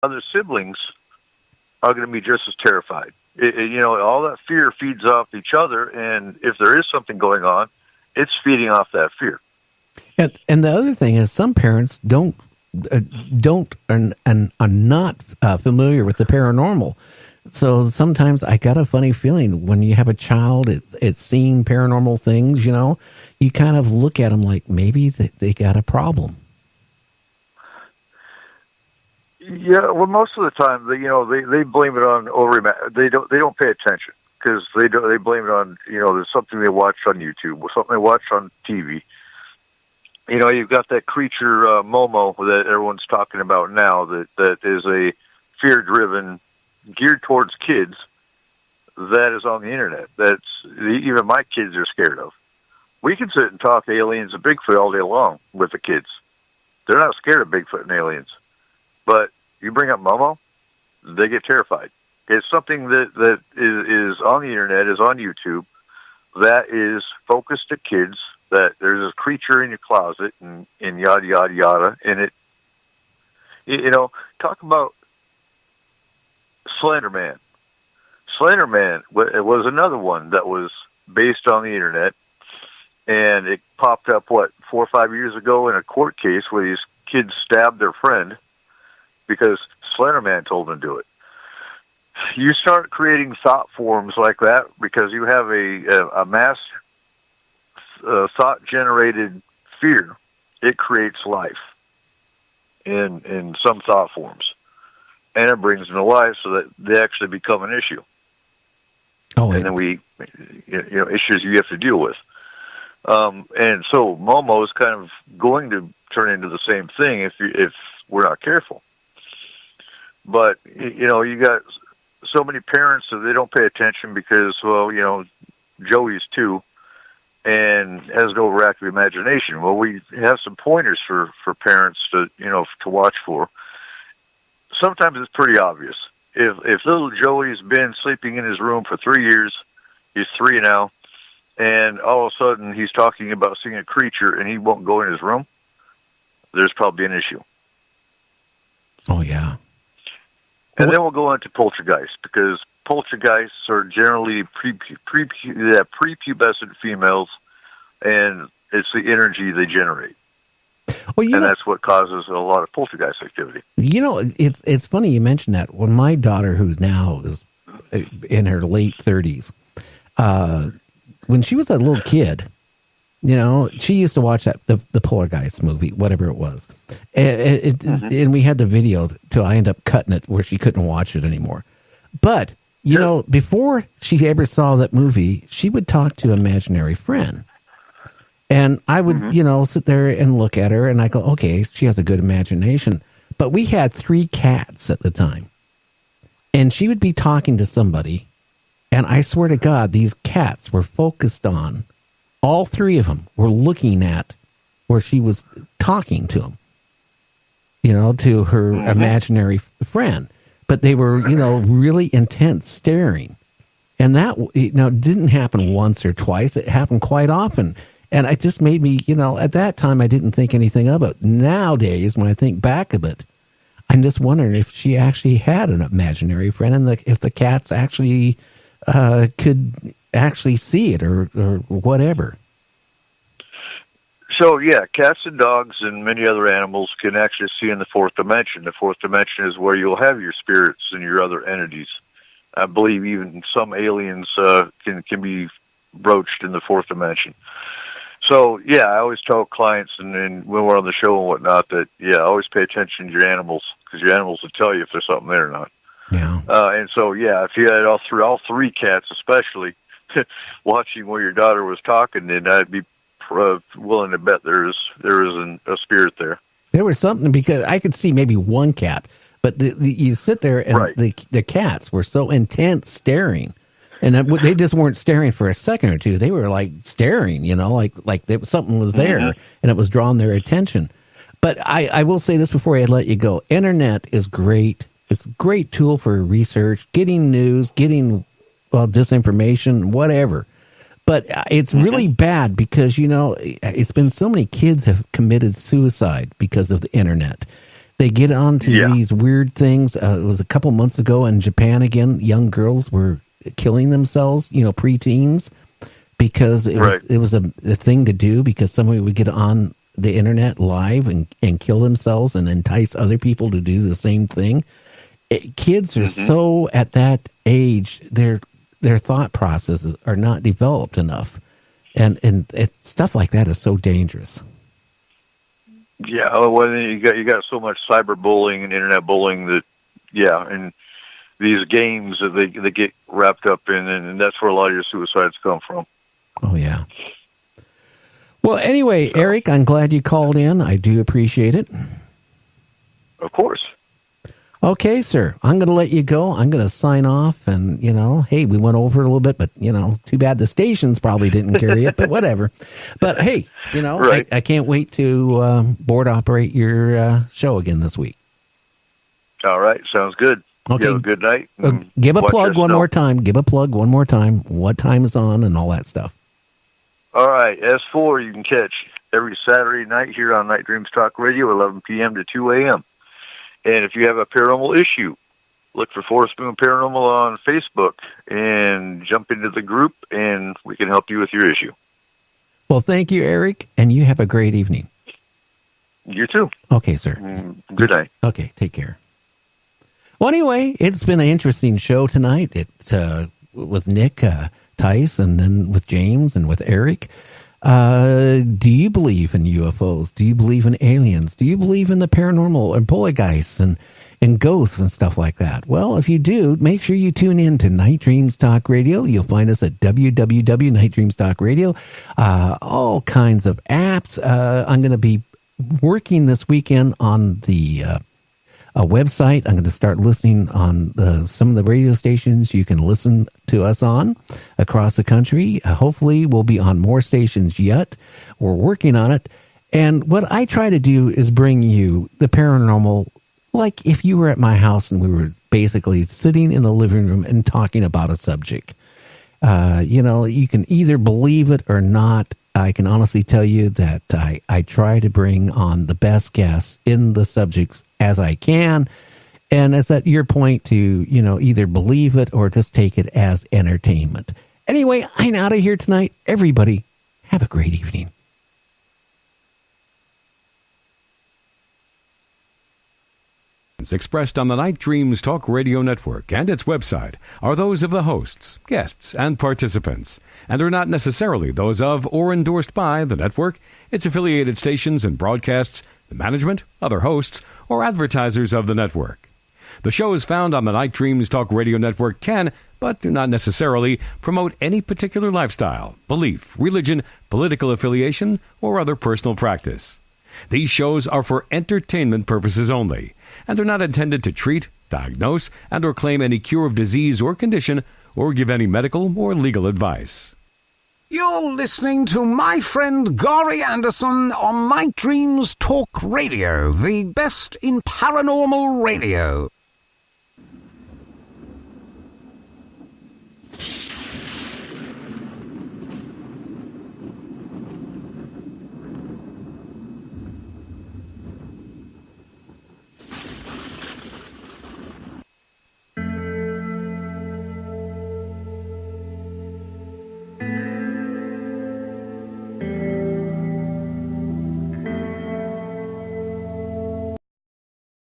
other siblings are going to be just as terrified. All that fear feeds off each other, and if there is something going on, it's feeding off that fear. And the other thing is, some parents don't and are not familiar with the paranormal. So sometimes I got a funny feeling when you have a child, it's seeing paranormal things. You kind of look at them like maybe they got a problem. Yeah, well, most of the time, they blame it on they don't pay attention because they blame it on there's something they watch on YouTube or something they watch on TV. You've got that creature Momo that everyone's talking about now that is a fear-driven, geared towards kids. That is on the internet. That's even my kids are scared of. We can sit and talk aliens and Bigfoot all day long with the kids. They're not scared of Bigfoot and aliens, but you bring up Momo, they get terrified. It's something that is on the internet, is on YouTube, that is focused at kids, that there's a creature in your closet and yada, yada, yada. And talk about Slender Man. Slender Man was another one that was based on the internet, and it popped up, 4 or 5 years ago in a court case where these kids stabbed their friend because Slender Man told them to do it. You start creating thought forms like that because you have a mass thought-generated fear. It creates life in some thought forms, and it brings them to life so that they actually become an issue. Oh, and then issues you have to deal with. And so Momo is kind of going to turn into the same thing if we're not careful. But you got so many parents that they don't pay attention because, Joey's 2 and has no overactive imagination. Well, we have some pointers for parents to watch for. Sometimes it's pretty obvious. If little Joey's been sleeping in his room for 3 years, he's 3 now, and all of a sudden he's talking about seeing a creature and he won't go in his room, there's probably an issue. Oh, yeah. And then we'll go into poltergeists, because poltergeists are generally prepubescent females, and it's the energy they generate. Well, that's what causes a lot of poltergeist activity. It's funny you mentioned that. When my daughter, who's now is in her late 30s, when she was a little kid, she used to watch the Poltergeist movie, whatever it was, and we had the video till I ended up cutting it where she couldn't watch it anymore. But before she ever saw that movie, she would talk to an imaginary friend, and I would sit there and look at her, and I go, okay, she has a good imagination. But we had 3 cats at the time, and she would be talking to somebody, and I swear to God, these cats were focused on. All 3 of them were looking at where she was talking to them, to her imaginary friend. But they were, really intense staring. And that, didn't happen once or twice. It happened quite often. And it just made me, at that time, I didn't think anything of it. Nowadays, when I think back of it, I'm just wondering if she actually had an imaginary friend and if the cats actually could actually see it or whatever. So, yeah, cats and dogs and many other animals can actually see in the 4th dimension. The 4th dimension is where you'll have your spirits and your other entities. I believe even some aliens can be broached in the 4th dimension. So, yeah, I always tell clients and when we're on the show and whatnot that, always pay attention to your animals, because your animals will tell you if there's something there or not. Yeah. And so, if you had all three cats especially watching where your daughter was talking, then I'd be willing to bet there is a spirit there. There was something, because I could see maybe one cat, but you sit there and the cats were so intense staring, and they just weren't staring for a second or two. They were like staring, like something was there and it was drawing their attention. But I will say this before I let you go: internet is great. It's a great tool for research, getting news, getting disinformation, whatever. But it's really bad because, it's been so many kids have committed suicide because of the internet. They get onto these weird things. It was a couple months ago in Japan again. Young girls were killing themselves, preteens, because it was a thing to do, because somebody would get on the internet live and kill themselves and entice other people to do the same thing. Kids are so, at that age, their thought processes are not developed enough. And stuff like that is so dangerous. Yeah, well, you got so much cyberbullying and internet bullying that, and these games that they get wrapped up in, and that's where a lot of your suicides come from. Oh, yeah. Well, anyway, Eric, I'm glad you called in. I do appreciate it. Of course. Okay, sir. I'm going to let you go. I'm going to sign off. And, hey, we went over a little bit, but, too bad the stations probably didn't carry it, but whatever. But, hey, right. I can't wait to board operate your show again this week. All right. Sounds good. Okay. You have a good night. Give a plug one more time. Give a plug one more time. What time is on and all that stuff. All right. S4 you can catch every Saturday night here on Night Dreams Talk Radio, 11 p.m. to 2 a.m. And if you have a paranormal issue, look for Forest Moon Paranormal on Facebook and jump into the group, and we can help you with your issue. Well, thank you, Eric, and you have a great evening. You too. Okay, sir. Good night. Okay, take care. Well, anyway, it's been an interesting show tonight. With Nick Tice, and then with James and with Eric. Do you believe in UFOs? Do you believe in aliens? Do you believe in the paranormal and poltergeists and ghosts and stuff like that? Well, if you do, make sure you tune in to Night Dreams Talk Radio. You'll find us at www.nightdreamstalkradio. All kinds of apps. I'm going to be working this weekend on the website. I'm going to start listening on some of the radio stations you can listen to us on across the country. Hopefully, we'll be on more stations yet. We're working on it. And what I try to do is bring you the paranormal, like if you were at my house and we were basically sitting in the living room and talking about a subject. You can either believe it or not. I can honestly tell you that I try to bring on the best guests in the subjects as I can. And it's at your point to, either believe it or just take it as entertainment. Anyway, I'm out of here tonight. Everybody, have a great evening. Expressed on the Night Dreams Talk Radio Network and its website are those of the hosts, guests, and participants, and are not necessarily those of or endorsed by the network, its affiliated stations and broadcasts, the management, other hosts, or advertisers of the network. The shows found on the Night Dreams Talk Radio Network can, but do not necessarily, promote any particular lifestyle, belief, religion, political affiliation, or other personal practice. These shows are for entertainment purposes only, and are not intended to treat, diagnose, and or claim any cure of disease or condition, or give any medical or legal advice. You're listening to my friend Gary Anderson on Night Dreams Talk Radio, the best in paranormal radio.